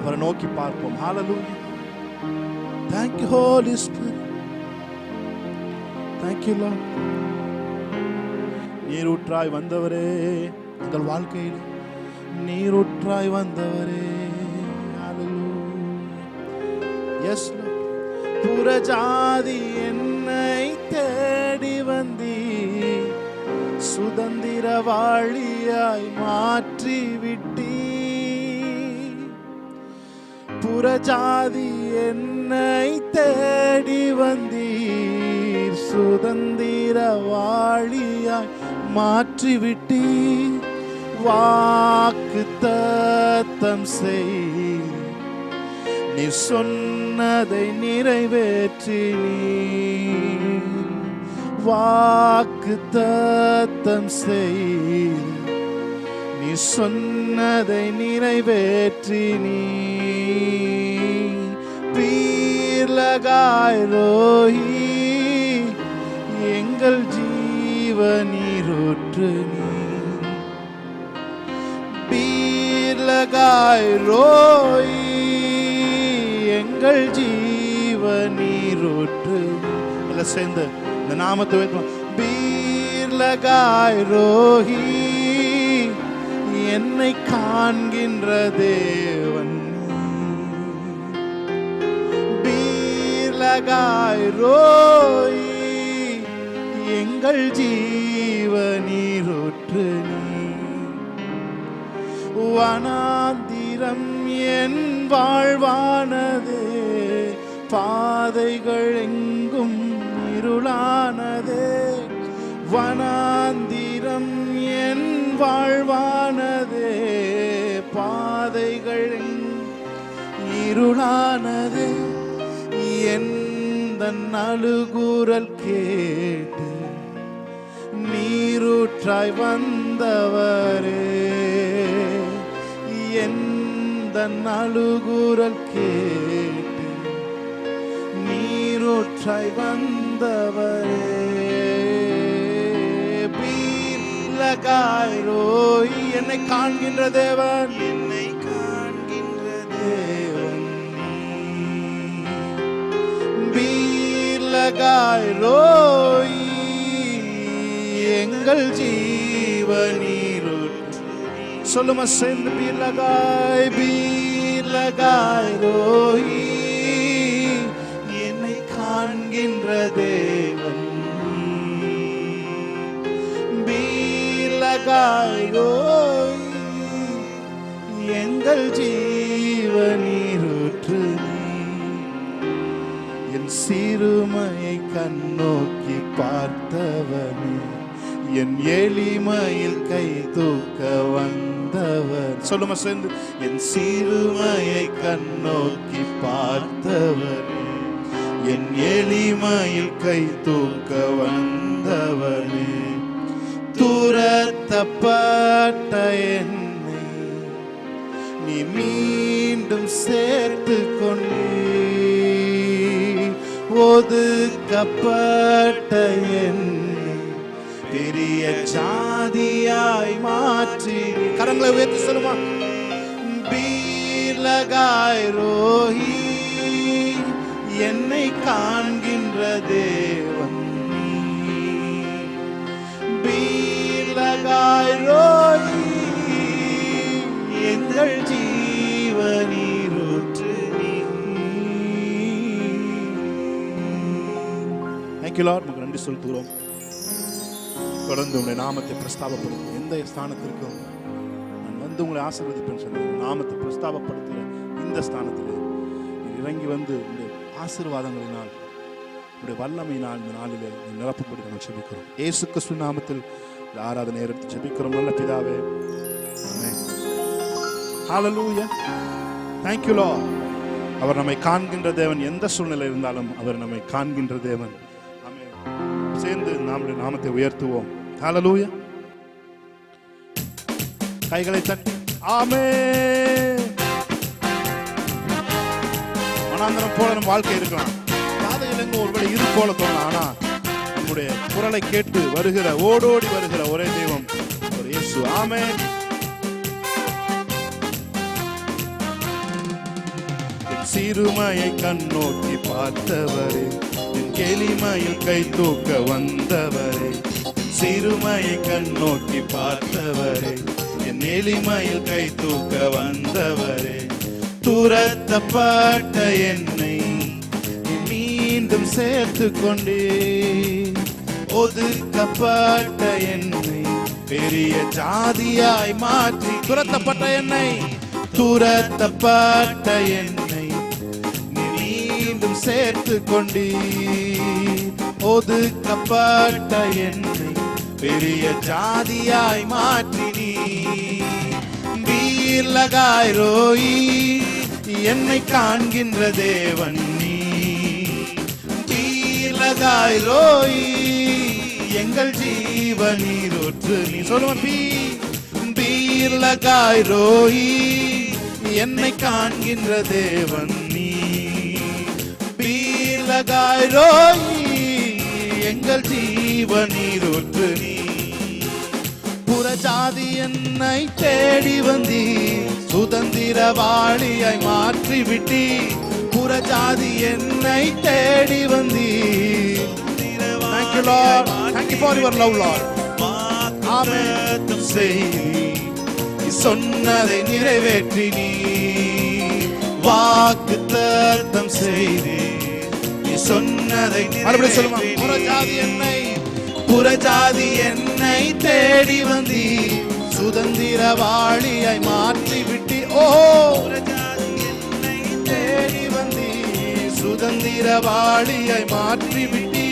அவரை நோக்கி பார்ப்போம். ஹalleluya. Thank you Holy Spirit. Thank you Lord. நீரூற்றாய் வந்தவரே, எங்கள் வாழ்க்கையில் நீரூற்றாய் வந்தவரே. ஹalleluya. Yes Lord. புறஜாதி என்னை தேடி வந்தீ, சுதந்திரவாளியாய் மாற்றி விட்டீ. புறஜாதி என்னை தேடி வந்தீர், சுதந்திரவாளியாய் மாற்றி விட்டீர். வாக்கு தத்தம் செய், நீ சொன்னதை நிறைவேற்றி நீர். வாக்கு தத்தம் செய், நீ சொன்னதை நிறைவேற்றி நீர். பீர்லகாய் ரோஹி, எங்கள் ஜீவநீரூற்று நீர். பீர்லகாய் ரோஹி, எங்கள் ஜீவநீரூற்று. எல்லாம் சேர்ந்து இந்த நாமத்தை வைப்போம். பீர்லகாய் ரோஹி, என்னை காண்கின்ற தேவன். பீர்லகாய் ரோஹி, எங்கள் ஜீவநீரூற்று நீர். வனாந்திரம் என் வாழ்வானதே, பாதைகள் எங்கும் இருளானதே. வனாந்திரம் என் வாழ்வானதே, பாதைகள் இருளானதே. எந்தன் அழுகுரல் கேட்டு நீரூற்றாய் வந்தவரே. எந்தன் அழுகுரல் கேட்டு நீரூற்றாய் வந்தவரே. பீர்லகாய் ரோஹி, என்னை காண்கின்ற தேவன். என்னை காண்கின்ற தேவன். பீர்லகாய் ரோஹி, எங்கள் ஜீவநீரூற்று. சொல்லுமா சேர்ந்து. பீர்லகாய், பீர்லகாய் ரோஹி, என்னை காண்கின்ற தேவன். பீர்லகாய் ரோஹி, எங்கள் ஜீவநீரூற்று நீர். என் சிறுமையை கண்ணோக்கி பார்த்தவனே, என் எளிமையில் கை தூக்க வந்தவர். சொல்லுமா சேர்ந்து. என் சிறுமையை கண்ணோக்கி பார்த்தவனே, என் எளிமையில் கை தூக்க வந்தவனே. துரத்தப்பட்ட என்னை நீ மீண்டும் சேர்த்து கொண்டீர். ஒதுக்கப்பட்ட என்னை பெரிய ஜாதியாய் மாற்றி. கரங்களை உயர்த்தி சொல்லுமா. பீர்லகாய் ரோஹி, என்னை காண்கின்ற தேவன். பீர்லகாய் ரோஹி, எங்கள் ஜீவநீரூற்று நீர். Thank you Lord. நமக்கு நன்றி செலுத்துகிறோம். தொடர்ந்து உங்களுடைய நாமத்தை பிரஸ்தாபப்படுத்தும் எந்த ஸ்தானத்திற்கும் நான் வந்து உங்களை ஆசீர்வதிப்பேன் சொல்லி நாமத்தை பிரஸ்தாபப்படுத்துகிற இந்த ஸ்தானத்தில் இறங்கி வந்து உங்களுடைய ஆசீர்வாதங்களினால் உங்களுடைய வல்லமையினால் இந்த நாளிலே நிரப்பப்படி நாங்கள் ஜெபிக்கிறோம். இயேசு கிறிஸ்து நாமத்தில் ஆராதனை எடுத்து ஜெபிக்கிறோம் நல்ல பிதாவே. ஆமென். ஹalleluya. Thank you Lord. அவர் நம்மை காண்கின்ற தேவன். எந்த சூழ்நிலை இருந்தாலும் அவர் நம்மை காண்கின்ற தேவன். ஆமென். சேர்ந்து நம்முடைய நாமத்தை உயர்த்துவோம். ஹalleluya. கைகளை தட்டி ஆமென். மனாந்தரம் போல நம்ம வாழ்க்கை இருக்கலாம், பாதையில் எங்கும் ஒருவேளை இரு போல தோணலாம். ஆனா நம்முடைய குரலை கேட்டு வருகிற ஓடோடி வருகிற ஒரே தெய்வம் ஒரு இயேசு. ஆமென். சிறுமையை கண்ணோக்கி பார்த்தவரே, என் எளிமையில் கை தூக்க வந்தவரே. சிறுமையை கண்ணோக்கி பார்த்தவரே, என் எளிமையில் கை தூக்க வந்தவரே. துரத்தப்பட்ட என்னை மீண்டும் சேர்த்து கொண்டே, ஒதுக்கப்பட்ட என்னை பெரிய ஜாதியாய் மாற்றி. துரத்தப்பட்ட என்னை, துரத்தப்பட்ட என்னை மீண்டும் சேர்த்து கொண்டே, ஒதுக்கப்பட்ட என்னை பெரிய ஜாதியாய் மாற்றினீ. வீர் லகாய் ரோயி, என்னை காண்கின்ற தேவன் நீ. வீர் லகாய் ரோயி, எங்கள் ஜீவனீரூற்று நீ. சொல்லுவோம், வீர் லகாய் ரோயி, என்னை காண்கின்ற தேவன் நீ. வீர் லகாய் ரோயி, எங்கள் ஜீவனீரூற்று நீ. புறஜாதி என்னை தேடி வந்தி, சுதந்திரவாளியாய் மாற்றி விட்டி. புறஜாதி என்னை தேடி வந்தி. Thank you Lord, thank you for your love Lord. ஆமென். சொன்னதை நிறைவேற்றி நீ வாக்குத்தத்தம் செய்தே. சொன்னதை மறுபடியும் சொல்லுமா. புறஜாதி என்னை, புறஜாதி என்னை தேடி வந்தி, சுதந்திரவாளியாய் மாற்றி விட்டி. ஓ, புறஜாதி என்னை தேடி வந்தி, சுதந்திரவாளியாய் மாற்றி விட்டி.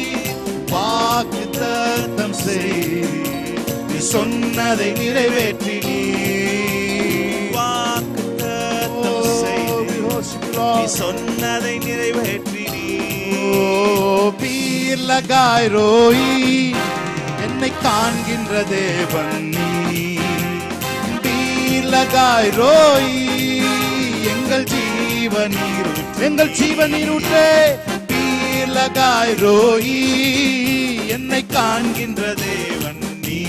வாக்குத்தத்தம் செய்தி, சொன்னதை நிறைவேற்றி நீ வாக்குத்தத்தம் செய்தி, சொன்னதை நிறைவேற்றி நீ. பீர் லகாய் ரோயி, என்னை காண்கின்ற தேவன் நீ. பீர் லகாய் ரோயி, எங்கள் ஜீவனீரூற்று, எங்கள் ஜீவனீரூற்றே. பீர் லகாய் ரோயி, என்னை காண்கின்ற தேவன் நீ.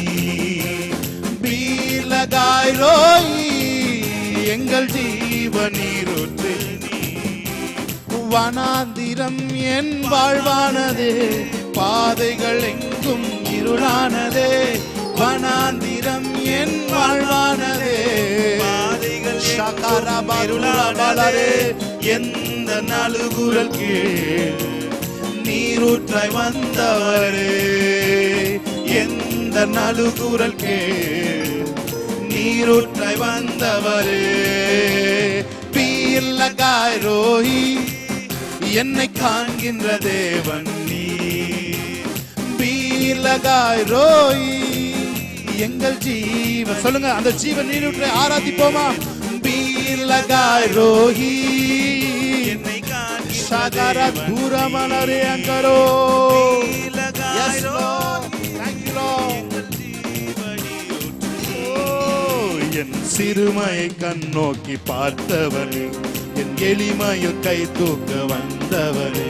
பீர் லகாய் ரோயி, எங்கள் ஜீவனீரூற்று நீ. வனாந்திரம் என் வாழ்வானதே, பாதைகள் எங்கும் இருளானதே. வனாந்திரம் என் வாழ்வானதே, பாதைகள் இருளானதே. எந்த நலுகுரல் கீழ் நீரூற்றாய் வந்தவரே, எந்த நலுகுரல் கீழ் நீரூற்றாய் வந்தவரே. பீர் லகாய் ரோயி, என்னை காண்கின்ற தேவன் நீ. பீர் லகாய் ரோயி, எங்கள் ஜீவன். சொல்லுங்க, அந்த ஜீவன் நீரூற்றை ஆராதிப்போமா. பீர் லகாய் ரோயி, என்னை காண்கின்ற தூரமலரே அங்கரோ. Yes Lord, thank you Lord. என் சிறுமையை கண்ணோக்கி பார்த்தவனே, என் எளிமையில் கை தூக்க வந்தவனே.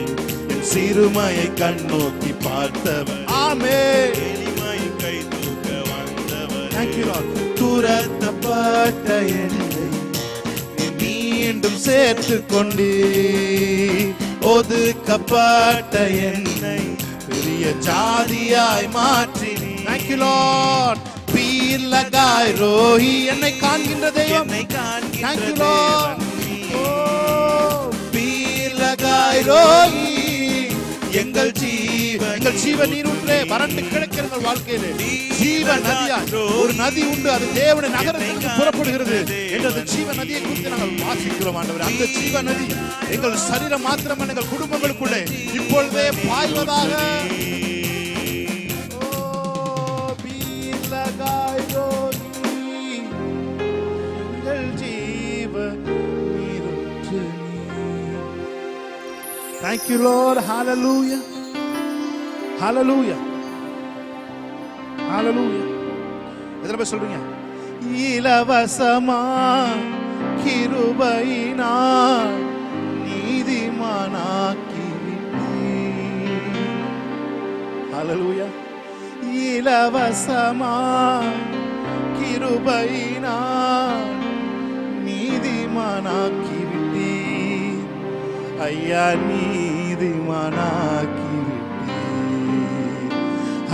என் சிறுமையை கண்ணோக்கி பார்த்தவன், ஆமென். எளிமையில் கை தூக்க வந்தவன். Thank you Lord. துரத்தப்பட்ட என்னை மீண்டும் சேர்த்து கொண்டே, ஒதுக்கப்பட்ட என்னை பெரிய ஜாதியாய் மாற்றி நீ. Thank you Lord. பீர் லகாய் ரோயி, என்னை காண்கின்ற தெய்வம். Thank you Lord. பீர் லகாய் ரோயி, எங்கள் ஜீவ நீரூற்றே. வறண்டு கிடக்கிற வாழ்க்கையிலே ஜீவ நதியா ஒரு நதி உண்டு, அது தேவனுடைய நகரத்திற்கு புறப்படுகிறது என்ற ஜீவ நதியை குறித்து நாங்கள் வாசிக்கிறோம் ஆண்டவரே. அந்த ஜீவ நதி எங்கள் சரீரம் மாத்திரமல்ல, எங்கள் குடும்பங்களுக்குள்ளே இப்பொழுதே பாய்வதாக. Thank you Lord. Hallelujah. Hallelujah. Hallelujah. எதிர போய் சொல்றீங்க. இலவசமா கிருபையினால் நீதிமானாக்கி விட்டீர். Hallelujah. இலவசமா கிருபையினால் நீதிமானாக்கி விட்டீர். ஐயா நீதிமானாக்கி விட்டீர்,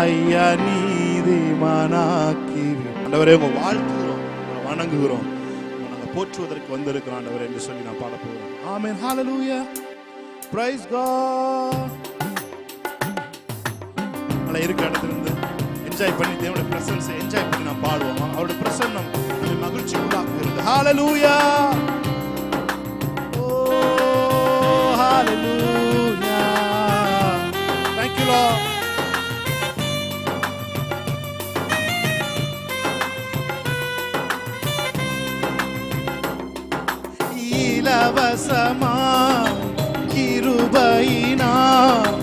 ஐயா நீதிமானாக்கி விட்டீர். ஆண்டவரே உங்க வாழ்த்துகிறோம், வணங்குகிறோம், நாங்கள் போற்றுவதற்கு வந்திருக்கிறோம் ஆண்டவரே என்று சொல்லி நான் பாட போகிறோம். ஆமென், ஹalleluya, praise God. நல்லா இருக்க இடத்துல இருந்து என்ஜாய் பண்ணி தேவனுடைய பிரசன்ஸை என்ஜாய் பண்ணி நான் பாடுவோம். அவருடைய பிரசன்னம் நம்மை மகிழ்ச்சி உண்டாக்குகிறது. ஹalleluya, ஓ ஹalleluya, thank you Lord. இலவசமா கிருபையினால்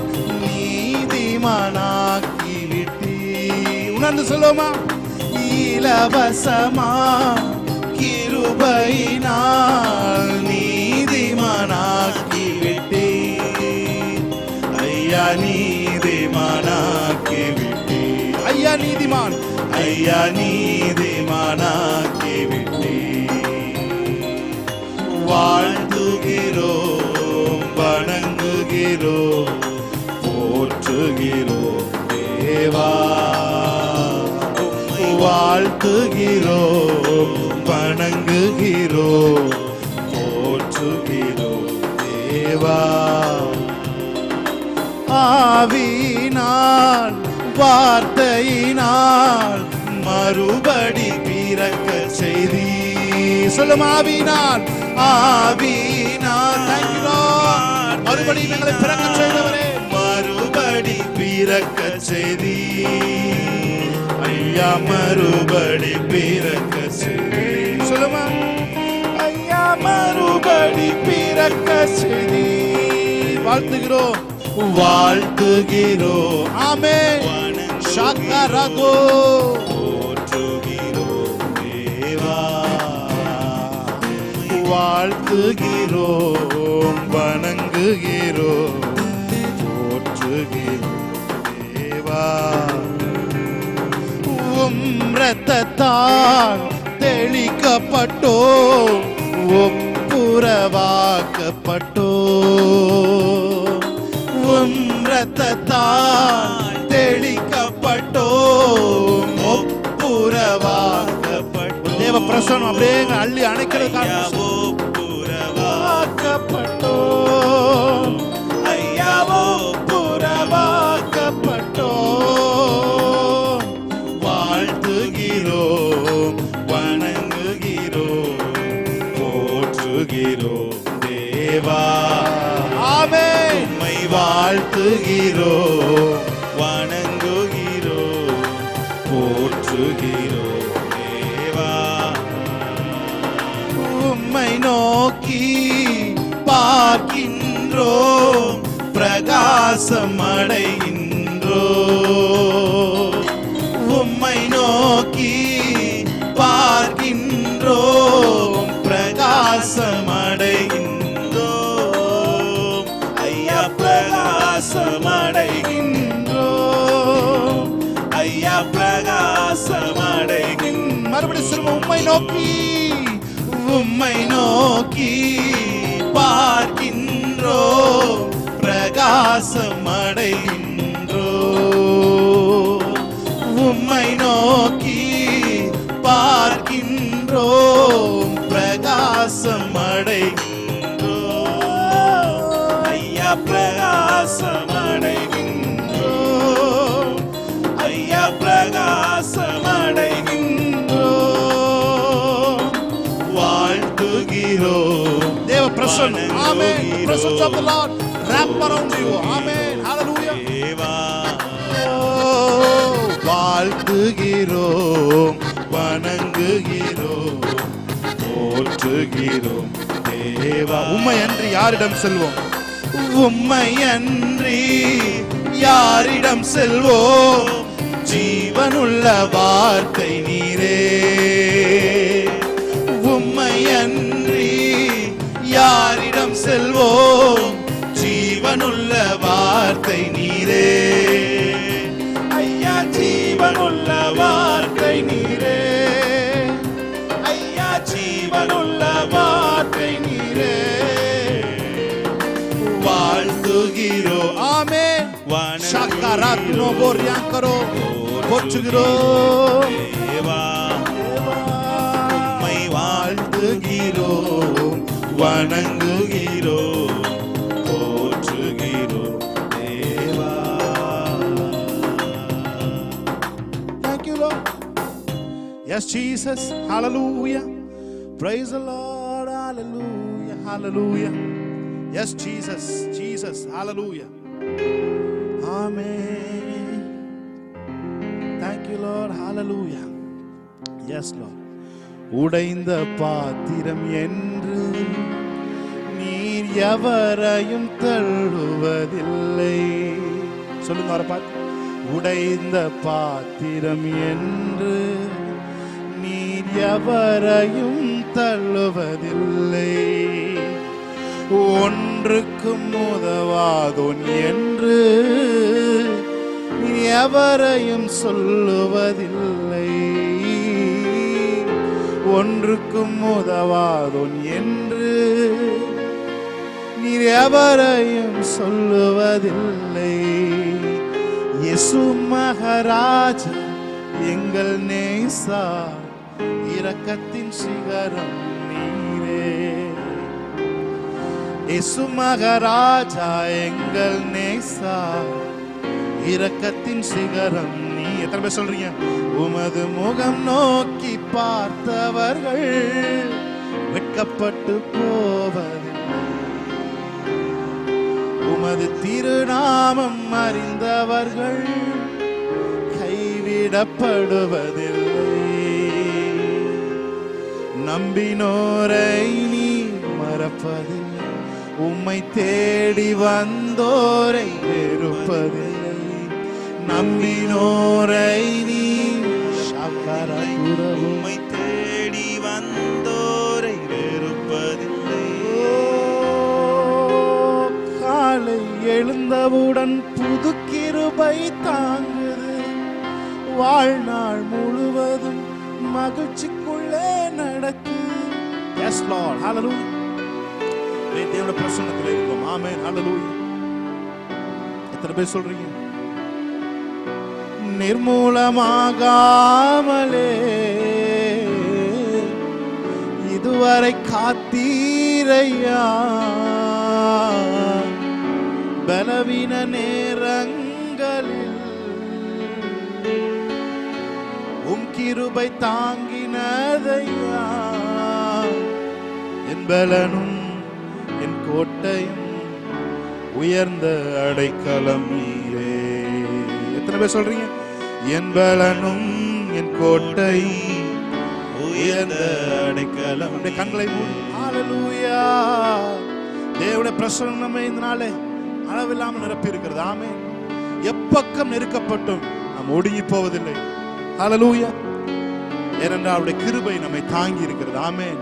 நீதிமானாக்கி விட்டீர். உணர்ந்து சொல்லுமா, இலவசமா கிருபையினால் நீதிமானாக்கி விட்டீர். ஐயா நீதிமானாக்கி விட்டீர், ஐயா நீதிமான், ஐயா நீதிமானாக்கி விட்டீர். வாழ்த்துகிறோம், வணங்குகிறோம், போற்றுகிறோம் தேவா. வாழ்த்துகிறோம், வணங்குகிறோம், போற்றுகிறோம் தேவா. ஆவியினால் வார்த்தையினால் மறுபடி பிறக்க செய்தி. சொல்லும் ஆவியினால், ஆவியினால், thank you Lord, மறுபடி எங்களை பிறக்க செய்தவரே, மறுபடி பிறக்க செய்தி. ஐயா மறுபடி பிறக்க செய்தி. சொல்லுமா, ஐயா மறுபடி பிறக்க செய்தி. வாழ்த்துகிறோம், வாழ்த்துகிறோம், ஆமென், ஷாக்கரகோ, போற்றுகிறோம் தேவா. வாழ்த்துகிறோம், வணங்குகிறோம், போற்றுகிறோம் தேவா. இரத்தத்தால் தெளிக்கப்பட்டோ, ஒப்புரவாக்கப்பட்டோ. இரத்தத்தால் தெளிக்கப்பட்டோ, ஒப்புரவாக்கப்பட்டோ. தேவ பிரசன்னம் அப்படியே அள்ளி அணைக்கிறது. ஒப்புரவாக்கப்பட்டோ, ஐயா ஒப்புரவாக்கப்பட்டோ. வாழ்த்துகிறோம், வணங்குகிறோம், போற்றுகிறோம் தேவா. ஆமென். உம்மை வாழ்த்துகிறோம், வணங்குகிறோம், போற்றுகிறோம் தேவா. உம்மை நோக்கி பார்க்கின்றோம், பிரகாசம் அடைகின்றோம். உம்மை நோக்கி பார்க்கின்றோம், பிரகாசம் அடைகின்றோம். ஐயா பிரகாசம் அடைகின்றோம், ஐயா பிரகாசம் அடைகின்றோம். மறுபடியும் சொல்லுவோம், உம்மை நோக்கி, உம்மை நோக்கி பார்க்கின்றோம், பிரகாசம் அடைகின்றோம். உம்மை நோக்கி பார்க்கின்றோம், பிரகாசம் அடைகின்றோம். ஐயா பிரகாசம் அடைகின்றோம், ஐயா பிரகாசம் அடைகின்றோம். வாழ்த்துகிறோம், தேவ பிரசன்னம். ஆமென். Presence of the Lord wrap around you. Amen. Hallelujah. வாழ்த்துகிறோம், வணங்குகிறோம், போற்றுகிறோம் தேவா. உம்மை அன்றி யாரிடம் செல்வோம்? உம்மை அன்றி யாரிடம் செல்வோம்? ஜீவனுள்ள வார்த்தை நீரே. உம்மை அன்றி யாரிடம் செல்வோம்? ஜீவனுள்ள வார்த்தை நீரே. ஐயா ஜீவனுள்ள வார்த்தை நீரே, ஐயா ஜீவனுள்ள வார்த்தை நீரே. வணங்குகிறோம். ஆமென். ஷக்கராத்னோ போர்யாங்கரோ போற்றுகிறோம் தேவா, உம்மை வாழ்த்துகிறோம், வணங்குகிறோம், போற்றுகிறோம் தேவா. Thank you, Lord. Yes, Jesus. Hallelujah. Praise the Lord. Hallelujah. Hallelujah. Yes, Jesus. Jesus. Hallelujah. Amen. Thank you, Lord. Hallelujah. Yes, Lord. உடைந்த பாத்திரம் என்று நீர் எவரையும் தள்ளுவதில்லை. சொல்லுங்க அவரை பார்த்து. உடைந்த பாத்திரம் என்று நீர் எவரையும் தள்ளுவதில்லை. ஒன்றுக்கும் உதவாதோன் என்று நீர் எவரையும் சொல்லுவதில்லை. ஒன்றுக்கும் உதவாதோன் என்று நீர் எவரையும் சொல்லுவதில்லை. இயேசு மகாராஜா எங்கள் நேசா, இரக்கத்தின் சிகரம் நீரே. இயேசு மகாராஜா எங்கள் நேசா, இரக்கத்தின் சிகரம் நீ. எத்தனை பேர் சொல்றீங்க? உமது முகம் நோக்கி பார்த்தவர்கள் வெட்கப்பட்டு போவதில்லை. உமது திருநாமம் அறிந்தவர்கள் கைவிடப்படுவதில்லை. நம்பினோரை நீ மறப்பதில்லை. உம்மை தேடி வந்தோரை வெறுப்பதில்லை. நம்பினோரை நீ உம்மை தேடி வந்தோரை வெறுப்பதில்லை. காலை எழுந்தவுடன் புது கிருபை தாங்குது. வாழ்நாள் முழுவதும் மகிழ்ச்சிக்குள்ளே நடக்கு. Yes, Lord. Hallelujah. தேவனுடைய பிரசன்னத்தில் இருக்கோம். ஆமென். Hallelujah. எத்தனை பேர் சொல்றீங்க? நிர்மூலமாகாமலே இதுவரை காத்தீரையா. பலவீன நேரங்களில் உம் கிருபை தாங்கினதையா. என் பலனும் என் கோட்டையும் உயர்ந்த அடைக்கலம் நீரே. எத்தனை பேர் சொல்றீங்க? என் பலனும் என் கோட்டை உயர்ந்த அடைக்கலம். கண்களை மூடி ஹல்லேலூயா. தேவனுடைய பிரசன்னம் நம்மை இந்த நாளே அளவில்லாமல் நிரப்பி இருக்கிறது. ஆமென். எப்பக்கம் நெருக்கப்பட்டும் நாம் ஒடுங்கி போவதில்லை. ஹல்லேலூயா. ஏனென்றால் அவருடைய கிருபை நம்மை தாங்கி இருக்கிறது. ஆமென்.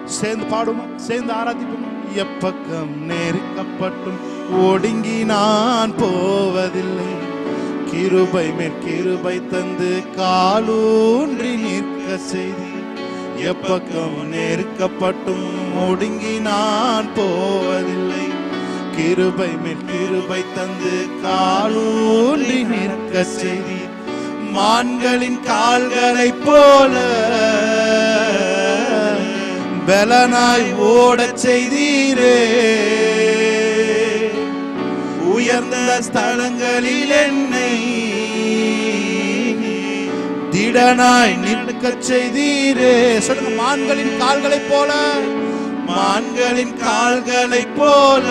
சேர்ந்து பாடுமா, சேர்ந்து ஆராதிப்போமா. எப்பக்கம் நெருக்கப்பட்டும் ஒடுங்கி நான் போவதில்லை. கிருபை மேல் கிருபை தந்து காலூன்றி நிற்க செய்தி. எப்பக்கம் நெருக்கப்பட்டும் ஒடுங்கி நான் போவதில்லை. கிருபை மேல் கிருபை தந்து காலூன்றி நிற்க செய்தி. மான்களின் கால்களைப் போல பலனாய் ஓடச் செய்தீரே. உயர்ந்த ஸ்தலங்களில் என்னை திடனாய் நிற்கச் செய்தீரே. சொல்லுங்க. மான்களின் கால்களைப் போல, மான்களின் கால்களைப் போல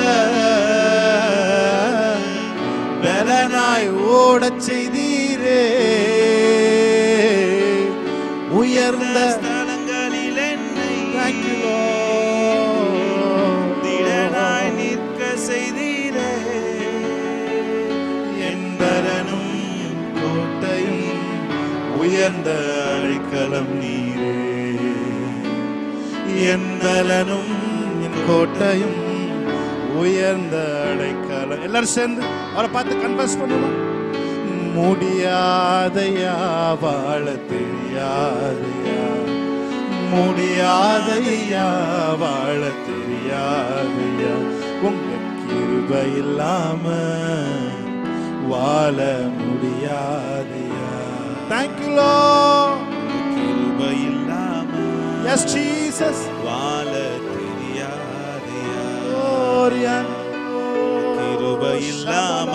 பலனாய் ஓடச் செய்தீரே. உயர்ந்த ஸ்தலங்களில் என்னை திடனாய் நிற்க செய்தீரே. என் பலனும் கோட்டையும் உயர்ந்த அடைக்கலம் நீரே. என் பலனும் என் கோட்டையும் உயர்ந்த அடைக்கலம். எல்லாரும் சேர்ந்து அவரை பார்த்து கன்ஃபஸ் பண்ணுவோம். முடியாதையா வாழ தெரியாதையா, முடியாதையா வாழ தெரியாதையா. உங்க கிருபை கிருபை இல்லாம வாழ முடியாதையா. Thank you Lord. கிருபை இல்லாம Yes Jesus. வாழ தெரியாதையா. கிருபை இல்லாம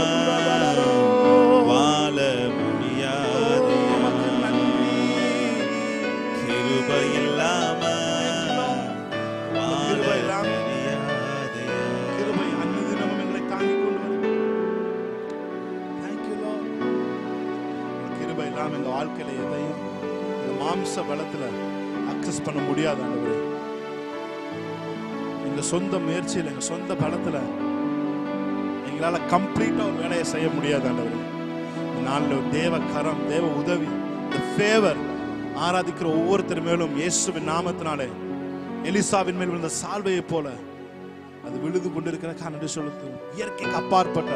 வாழ முடியாதையா. கிருபை இல்லாம வாழ தெரியாதையா. கிருபை அன்னுதினமும் எங்களை தாங்கிக் கொண்டு வருகிறது. Thank you Lord. கிருபை இல்லாம எங்க வாழ்க்கையில எதையும் இந்த மாம்ச பலத்துல அக்சஸ் பண்ண முடியாது ஆண்டவரே. எங்க சொந்த முயற்சியில எங்க சொந்த பலத்துல எங்களால கம்ப்ளீட்டா ஒரு வேலையை செய்ய முடியாது ஆண்டவரே. இந்த நாள்ல தேவ கரம், தேவ உதவி, இந்த ஃபேவர் ஆராதிக்கிற ஒவ்வொருத்தர் மேலும் இயேசுவின் நாமத்தினாலே எலிசாவின் மேல் விழுந்த சால்வையை போல அது விழுது கொண்டிருக்கிற காரணம் சொல்லுது. இயற்கைக்கு அப்பாற்பட்ட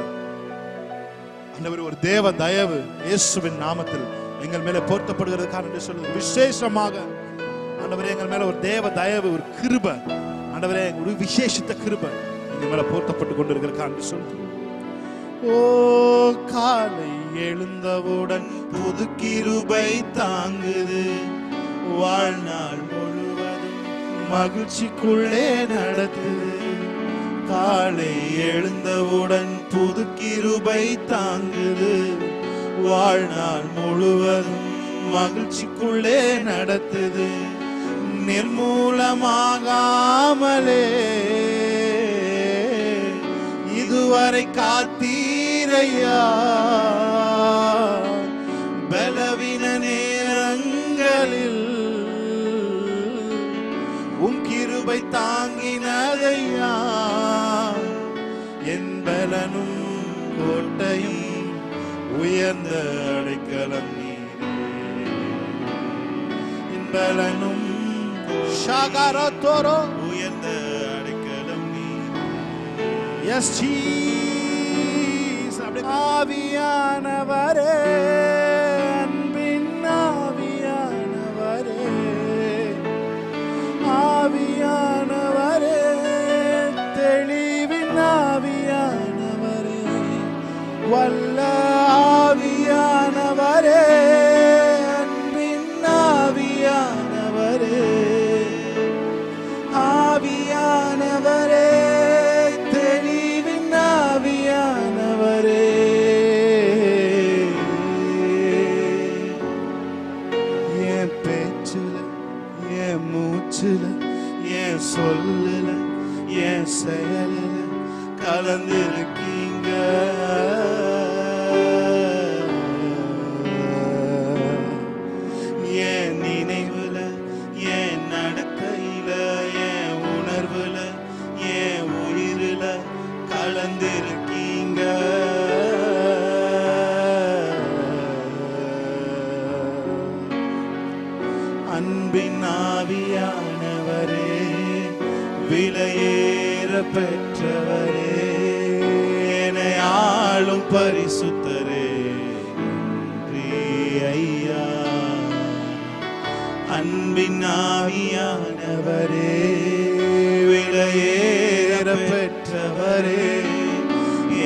ஆண்டவரே ஒரு தேவ தயவு இயேசுவின் நாமத்தில் எங்கள் மேல போர்த்தப்படுகிறது காரணம் சொல்லுது. விசேஷமாக ஆண்டவரே எங்கள் மேல ஒரு தேவ தயவு, ஒரு கிருபை ஆண்டவரே, ஒரு விசேஷித்த கிருபை எங்கள் மேல போர்த்தப்பட்டு கொண்டிருக்கிற காரணம் சொல்லுது. ஓ காலை எழுந்தவுடன் புது கிருபை தாங்குது, வாழ்நாள் முழுவதும் மகிழ்ச்சிக்குள்ளே நடத்துது. காலை எழுந்தவுடன் புது கிருபை தாங்குது, வாழ்நாள் முழுவதும் மகிழ்ச்சிக்குள்ளே நடத்துது. நிர்மூலமாகாமலே இதுவரை காத்தீரையா, பலவீன நேரங்களில் உம் கிருபை தாங்கினதையா. என் பலனும் கோட்டையும் உயர்ந்த அடைக்கலம் நீரே. என் பலனும் ஷாகாரத்தோரோ உயர்ந்த அடைக்கலம் நீரே. S Jesus. ஆவியானவரே, அன்பின் ஆவியானவரே, ஆவியானவரே, தெளிவின் ஆவியானவரே, வல்ல ஆவியானவரே, அன்பின் ஆவியானவரே, ஆவியானவரே, தெளிவின் ஆவியானவரே, என் பேச்சுல, என் மூச்சுல, என் சொல்லுல, என் செயலுல கலந்திருக்கீங்க. என் நினைவுல, என் நடக்கையில, என் உணர்வுல, என் உயிரில கலந்திருக்கீங்க. அன்பின் ஆவியானவரே, விலையேற பெற்றவரே, என்னை ஆளும் பரிசுத்தரே, நன்றி ஐயா. அன்பின் ஆவியானவரே, விலையேற பெற்றவரே,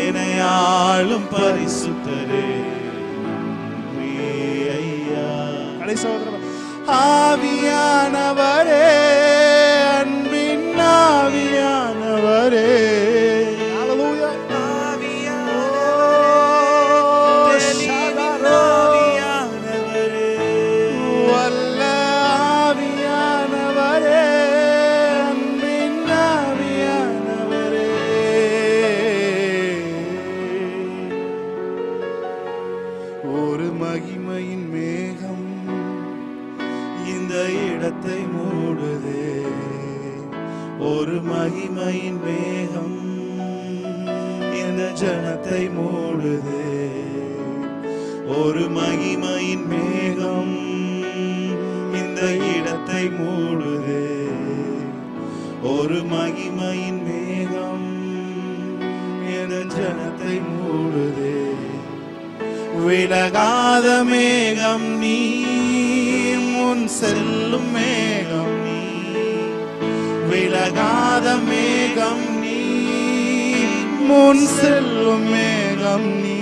என்னை ஆளும் பரிசுத்தரே, நன்றி ஐயா. ஆவியானவரே, அன்பின் ஆவியானவரே, ஹல்லேலூயா. வல்ல ஆவியானவரே, அன்பின் ஆவியானவரே, ஒரு மகிமையின் மேகம் இந்த இடத்தை மூடுதே. ஒரு மகிமையின் மேகம் இந்த ஜனத்தை மூடுதே. ஒரு மகிமையின் மேகம் இந்த இடத்தை மூடுதே. ஒரு மகிமையின் மேகம் இந்த ஜனத்தை மூடுதே. விலகாத மேகம் நீ, முன் செல்லும் மேகம் நீ. விலகாத மேகம் நீ, முன் செல்லும் மேகம் நீ